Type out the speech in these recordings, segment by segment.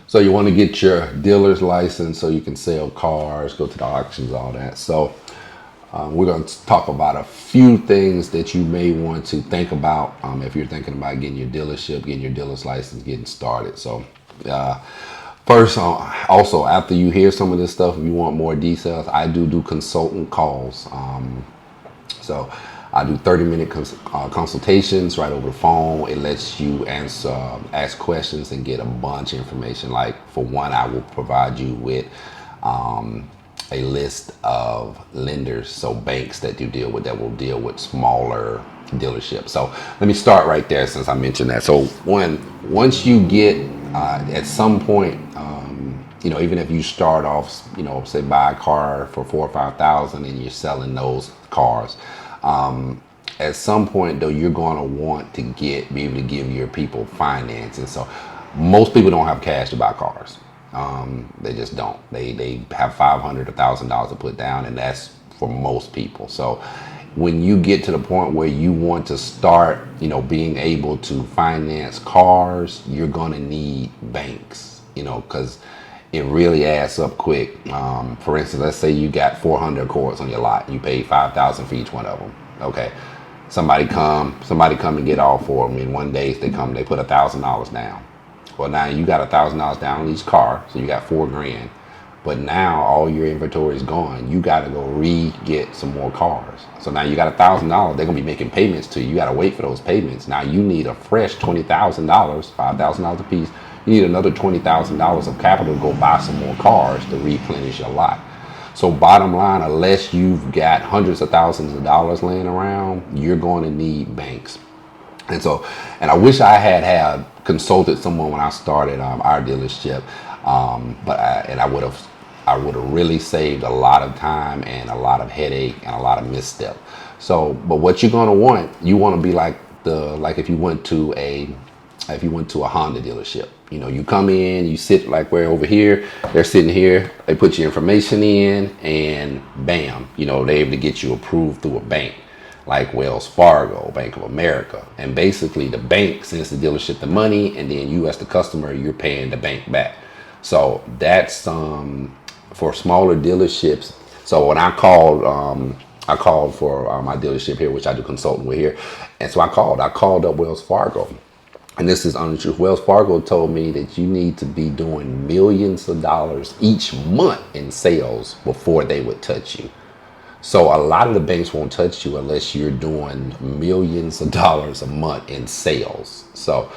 So you want to get your dealer's license so you can sell cars, go to the auctions, all that. So we're going to talk about a few things that you may want to think about if you're thinking about getting your dealership, getting your dealer's license, getting started. So first, also after you hear some of this stuff, if you want more details, I do consultant calls. So I do 30-minute consultations right over the phone. It lets you ask questions and get a bunch of information. Like for one, I will provide you with a list of lenders, so banks that you deal with that will deal with smaller dealerships. So let me start right there since I mentioned that. So once you get at some point, even if you start off, say buy a car for 4,000 or 5,000 and you're selling those cars. At some point though, you're going to want to be able to give your people financing. So most people don't have cash to buy cars. They just don't. They have $500, $1,000 to put down, and that's for most people. So when you get to the point where you want to start, being able to finance cars, you're going to need banks, because it really adds up quick. For instance, let's say you got 400 Accords on your lot. You paid $5,000 for each one of them. Okay. Somebody come and get all four of them. In one day, they put $1,000 down. Well, now you got $1,000 down on each car, so you got $4,000. But now all your inventory is gone. You got to go get some more cars. So now you got $1,000. They're gonna be making payments to you. You got to wait for those payments. Now you need a fresh $20,000, $5,000 a piece. You need another $20,000 of capital to go buy some more cars to replenish your lot. So bottom line, unless you've got hundreds of thousands of dollars laying around, you're going to need banks. And I wish I had consulted someone when I started our dealership, but I would have really saved a lot of time and a lot of headache and a lot of misstep. So, but what you're going to want, you want to be like if you went to a Honda dealership. You come in, you sit like we're over here, they're sitting here, they put your information in, and bam, they're able to get you approved through a bank like Wells Fargo, Bank of America. And basically the bank sends the dealership the money, and then you as the customer, you're paying the bank back. So that's for smaller dealerships. So when I called for my dealership here, which I do consulting with here. And so I called up Wells Fargo. And this is on the truth. Wells Fargo told me that you need to be doing millions of dollars each month in sales before they would touch you. So a lot of the banks won't touch you unless you're doing millions of dollars a month in sales. So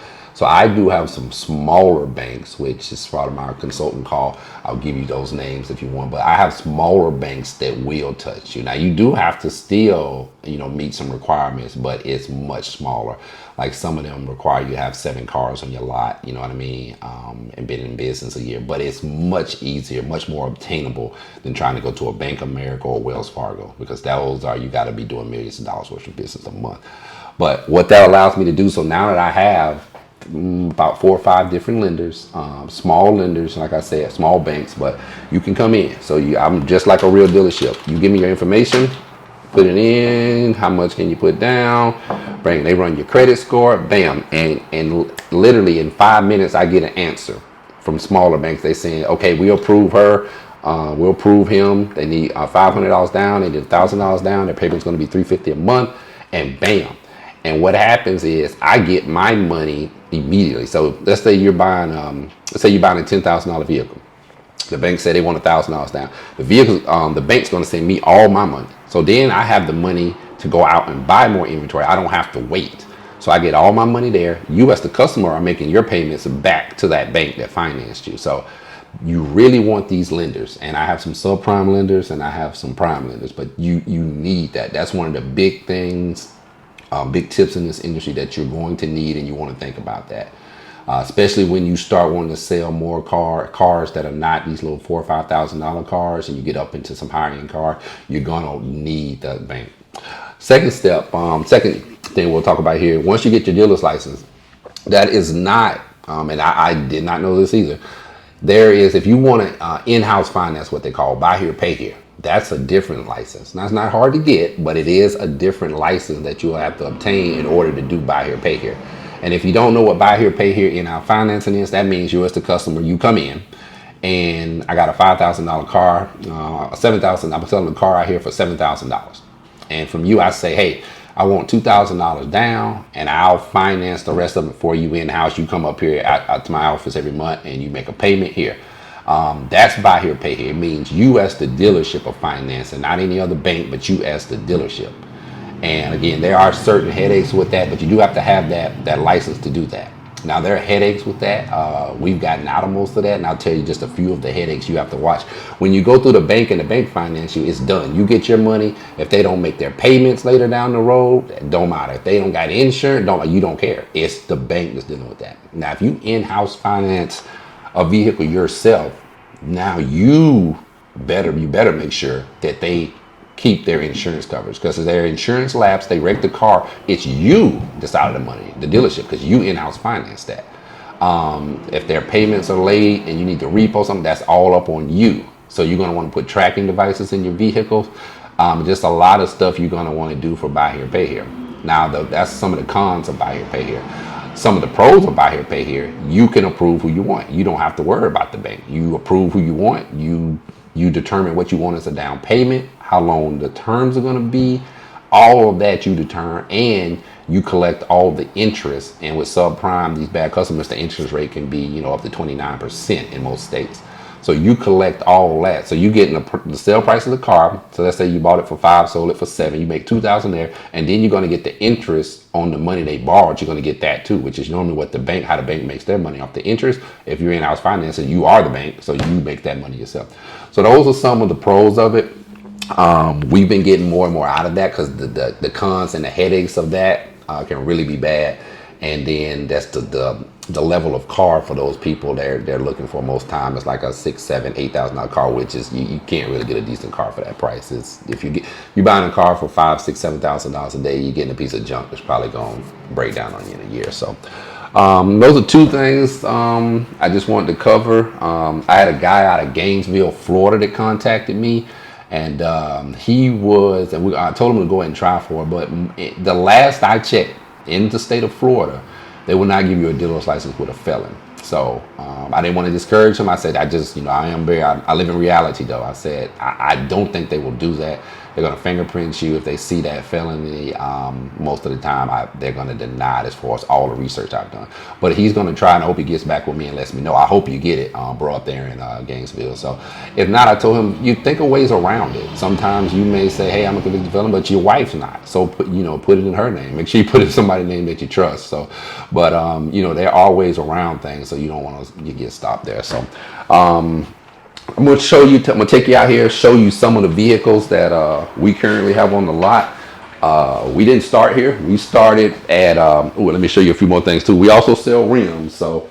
I do have some smaller banks, which is part of my consultant call. I'll give you those names if you want, but I have smaller banks that will touch you. Now you do have to still, meet some requirements, but it's much smaller. Like some of them require you to have 7 cars on your lot, you know what I mean? And been in business a year, but it's much easier, much more obtainable than trying to go to a Bank of America or Wells Fargo, because you got to be doing millions of dollars worth of business a month. But what that allows me to do, so now that I have about 4 or 5 different lenders, small lenders, like I said, small banks, but you can come in. So I'm just like a real dealership. You give me your information, put it in, how much can you put down, they run your credit score, bam, and literally in 5 minutes I get an answer from smaller banks. They saying, okay, we'll approve her, we'll approve him. They need $500 down, they need $1,000 down, their payment's going to be $350 a month, and bam. And what happens is I get my money immediately. So let's say you're buying a $10,000 vehicle. The bank said they want $1,000 down. The bank's going to send me all my money. So then I have the money to go out and buy more inventory. I don't have to wait. So I get all my money there. You as the customer are making your payments back to that bank that financed you. So you really want these lenders, and I have some subprime lenders and I have some prime lenders, but you need that. That's one of the big things. Big tips in this industry that you're going to need, and you want to think about that, especially when you start wanting to sell more cars that are not these little $4,000 or $5,000 cars, and you get up into some higher end car. You're gonna need that bank. Second thing we'll talk about here. Once you get your dealer's license, that is not, and I did not know this either. There is, if you want to in-house finance, what they call buy here, pay here. That's a different license. Now, it's not hard to get, but it is a different license that you'll have to obtain in order to do buy here, pay here. And if you don't know what buy here, pay here in our financing is, that means you as the customer, you come in and I got a $5,000 car, $7,000. I'm selling the car out here for $7,000. And from you, I say, hey, I want $2,000 down and I'll finance the rest of it for you in-house. You come up here out to my office every month and you make a payment here. That's buy here, pay here. It means you as the dealership of financing, not any other bank, but you as the dealership. And again, there are certain headaches with that, but you do have to have that license to do that. Now, there are headaches with that. We've gotten out of most of that, and I'll tell you just a few of the headaches you have to watch. When you go through the bank and the bank finance you, it's done. You get your money. If they don't make their payments later down the road, it don't matter. If they don't got insurance, you don't care. It's the bank that's dealing with that. Now, if you in-house finance a vehicle yourself, now you better make sure that they keep their insurance coverage, because if their insurance lapse, they wreck the car, it's you that's out of the money, the dealership, because you in-house finance that. If their payments are late and you need to repo something, that's all up on you. So you're going to want to put tracking devices in your vehicles. Just a lot of stuff you're going to want to do for buy here, pay here. Now, that's some of the cons of buy here, pay here. Some of the pros of buy here, pay here, you can approve who you want. You don't have to worry about the bank. You approve who you want. You determine what you want as a down payment, how long the terms are going to be, all of that you determine, and you collect all the interest. And with subprime, these bad customers, the interest rate can be, up to 29% in most states. So you collect all that. So you get the sale price of the car. So let's say you bought it for $5, sold it for $7. You make $2,000 there, and then you're going to get the interest on the money they borrowed. You're going to get that too, which is normally what how the bank makes their money off the interest. If you're in-house financing, you are the bank, so you make that money yourself. So those are some of the pros of it. We've been getting more and more out of that, because the cons and the headaches of that can really be bad. And then that's the level of car for those people they're looking for most time. It's like a $6,000, $7,000, $8,000 car, which is you can't really get a decent car for that price. It's if you're buying a car for $5,000, $6,000, $7,000 a day, you're getting a piece of junk that's probably going to break down on you in a year. So those are two things I just wanted to cover. I had a guy out of Gainesville, Florida that contacted me. And I told him to go ahead and try for it. But the last I checked, in the state of Florida, they will not give you a dealer's license with a felon. So I didn't want to discourage him. I said, I live in reality though. I said, I don't think they will do that. They're going to fingerprint you. If they see that felony, most of the time they're going to deny it, as far as all the research I've done. But he's going to try, and I hope he gets back with me and lets me know. I hope you get it, bro, up there in Gainesville. So if not, I told him, you think of ways around it. Sometimes you may say, hey, I'm a convicted felon, but your wife's not. So put it in her name. Make sure you put it in somebody's name that you trust. So, but there are ways around things, so you don't want to get stopped there. So I'm going to show you, I'm going to take you out here, show you some of the vehicles that we currently have on the lot. We didn't start here. We started at, let me show you a few more things too. We also sell rims. So,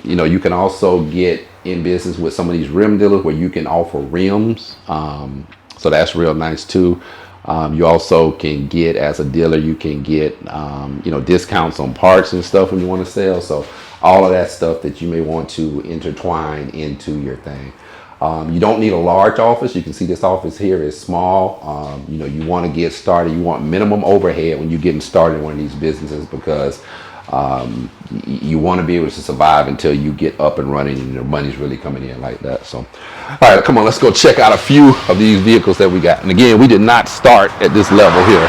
you can also get in business with some of these rim dealers where you can offer rims. So that's real nice too. You also can get, as a dealer, you can get, discounts on parts and stuff when you want to sell. So all of that stuff that you may want to intertwine into your thing. You don't need a large office. You can see this office here is small. You want to get started. You want minimum overhead when you're getting started in one of these businesses, because you want to be able to survive until you get up and running and the money's really coming in like that. So, all right, come on, let's go check out a few of these vehicles that we got. And again, we did not start at this level here.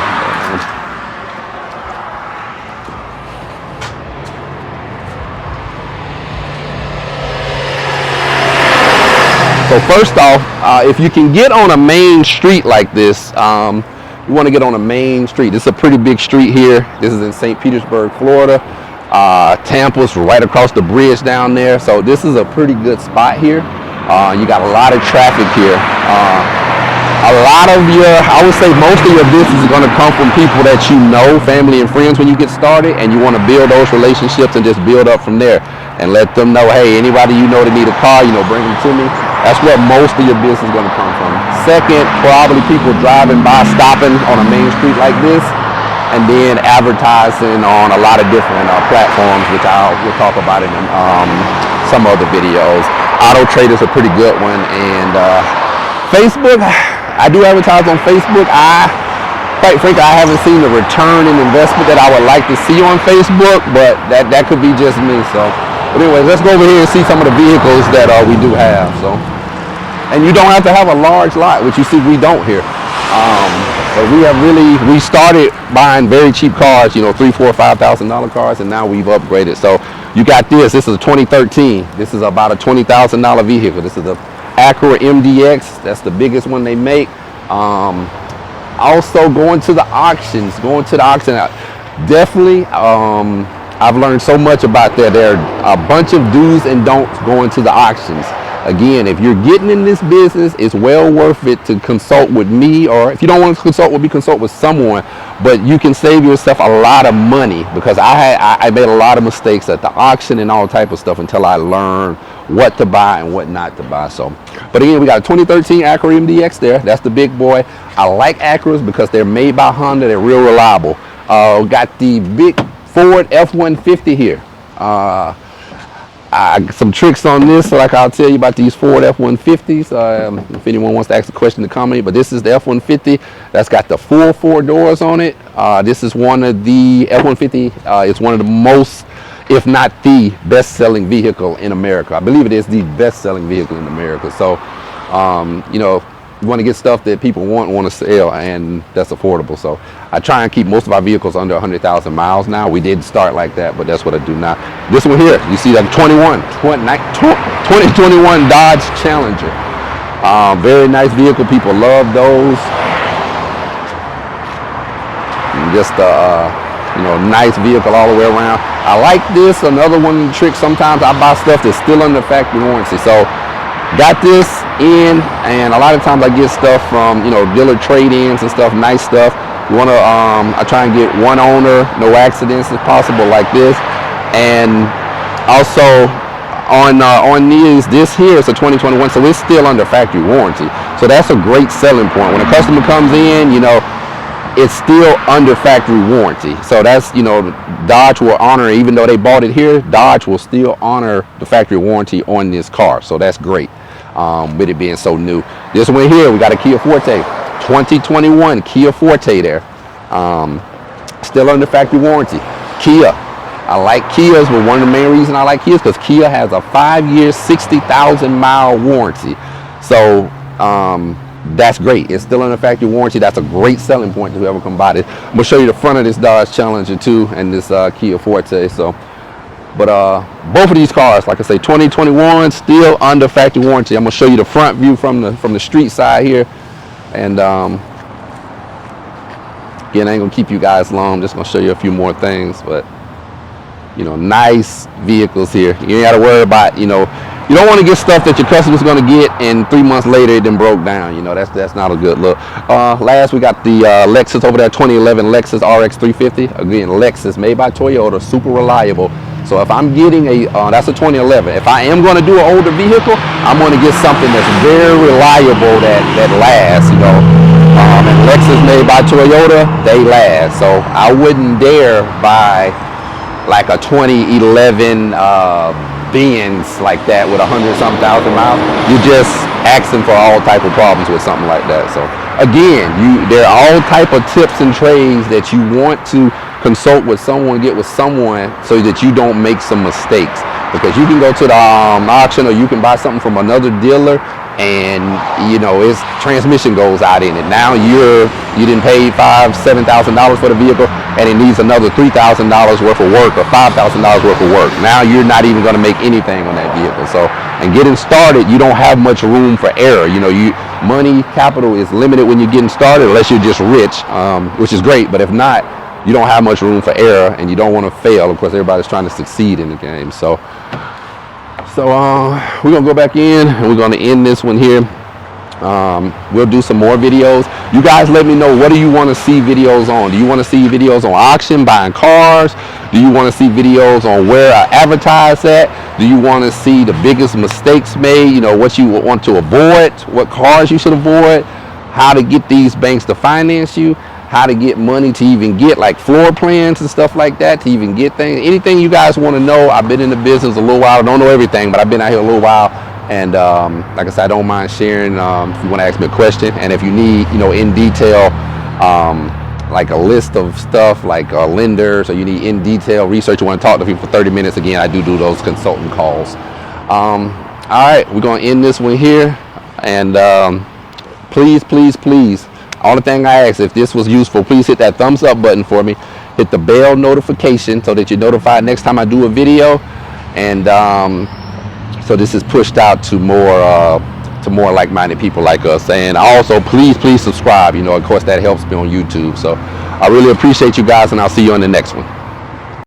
So first off, if you can get on a main street like this, you want to get on a main street. This is a pretty big street here. This is in St. Petersburg, Florida. Tampa's right across the bridge down there. So this is a pretty good spot here. You got a lot of traffic here. I would say most of your business is going to come from people that you know, family and friends, when you get started, and you want to build those relationships and just build up from there and let them know, hey, anybody you know that need a car, bring them to me. That's where most of your business is going to come from. Second, probably people driving by, stopping on a main street like this, and then advertising on a lot of different platforms, which we'll talk about in some other videos. Auto Trade is a pretty good one, and Facebook. I do advertise on Facebook. quite frankly, I haven't seen the return in investment that I would like to see on Facebook, but that could be just me. So, but anyways, let's go over here and see some of the vehicles that we do have. So, and you don't have to have a large lot, which you see we don't here. But we started buying very cheap cars, you know, $3,000, $4,000, $5,000 cars, and now we've upgraded. So you got this. This is a 2013. This is about a $20,000 vehicle. This is the Acura MDX. That's the biggest one they make. Also going to the auctions. Definitely. I've learned so much about that. There are a bunch of do's and don'ts going to the auctions. Again, if you're getting in this business, it's well worth it to consult with me, or if you don't want to consult with me, consult with someone. But you can save yourself a lot of money, because I made a lot of mistakes at the auction and all type of stuff until I learned what to buy and what not to buy. So, but again, we got a 2013 Acura MDX there. That's the big boy. I like Acuras because they're made by Honda. They're real reliable. Got the big Ford F-150 here. Some tricks on this, like I'll tell you about these Ford F-150s. If anyone wants to ask a question to comment, but this is the F-150 that's got the full 4 doors on it. This is one of the F-150. It's one of the most, if not the best-selling vehicle in America. I believe it is the best-selling vehicle in America. So, you know, you want to get stuff that people want to sell, and that's affordable. So I try and keep most of our vehicles under 100,000 miles now. We did start like that, but that's what I do now. This one here, you see that 2021 Dodge Challenger. Very nice vehicle. People love those. And just you know, nice vehicle all the way around. I like this. Another one trick, sometimes I buy stuff that's still under factory warranty. So got this in, and a lot of times I get stuff from, you know, dealer trade-ins and stuff, nice stuff. You want to, I try and get one owner, no accidents if possible, like this. And also on this here is a 2021, so it's still under factory warranty. So that's a great selling point. When a customer comes in, you know, it's still under factory warranty. So that's, you know, Dodge will honor, even though they bought it here, Dodge will still honor the factory warranty on this car. So that's great, with it being so new. This one here, we got a Kia Forte, 2021 Kia Forte there. Still under factory warranty. Kia, I like Kias, but one of the main reasons I like Kias because Kia has a 5-year, 60,000 mile warranty. So, that's great. It's still under factory warranty. That's a great selling point to whoever can buy it. I'm gonna show you the front of this Dodge Challenger too, and this Kia Forte. So, but both of these cars, like I say, 2021, still under factory warranty. I'm gonna show you the front view from the street side here, and again, I ain't gonna keep you guys long. I'm just gonna show you a few more things, but you know, nice vehicles here. You ain't gotta worry about, you know, you don't want to get stuff that your customer's going to get and 3 months later it then broke down. You know, that's not a good look. Last we got the Lexus over there, 2011 Lexus RX 350. Again, Lexus, made by Toyota, super reliable. So if I'm getting a, that's a 2011. If I am going to do an older vehicle, I'm going to get something that's very reliable that lasts, you know. And Lexus made by Toyota, they last. So I wouldn't dare buy like a 2011 Benz like that with 100-something thousand miles. You're just asking for all type of problems with something like that. So again, there are all type of tips and trades that you want to consult with someone, get with someone, so that you don't make some mistakes. Because you can go to the auction, or you can buy something from another dealer, and you know, its transmission goes out in it. Now you didn't pay $5,000, $7,000 for the vehicle, and it needs another $3,000 worth of work or $5,000 worth of work. Now you're not even going to make anything on that vehicle. So, and getting started, you don't have much room for error. You know, money capital is limited when you're getting started, unless you're just rich, which is great. But if not, you don't have much room for error, and you don't want to fail. Of course, everybody's trying to succeed in the game. So we're gonna go back in, and we're gonna end this one here. We'll do some more videos. You guys let me know, what do you want to see videos on? Do you want to see videos on auction, buying cars? Do you want to see videos on where I advertise at? Do you want to see the biggest mistakes made? You know, what you want to avoid, what cars you should avoid, how to get these banks to finance you, how to get money to even get like floor plans and stuff like that, to even get things. Anything you guys want to know. I've been in the business a little while. I don't know everything, but I've been out here a little while. And like I said, I don't mind sharing if you want to ask me a question. And if you need, you know, in detail like a list of stuff like lenders, or you need in detail research, you want to talk to people for 30 minutes, again, I do those consulting calls. All right, we're going to end this one here. And please, only thing I ask, if this was useful, please hit that thumbs up button for me. Hit the bell notification so that you're notified next time I do a video. And so this is pushed out to more like-minded people like us. And also, please subscribe. Of course, that helps me on YouTube. So I really appreciate you guys, and I'll see you on the next one.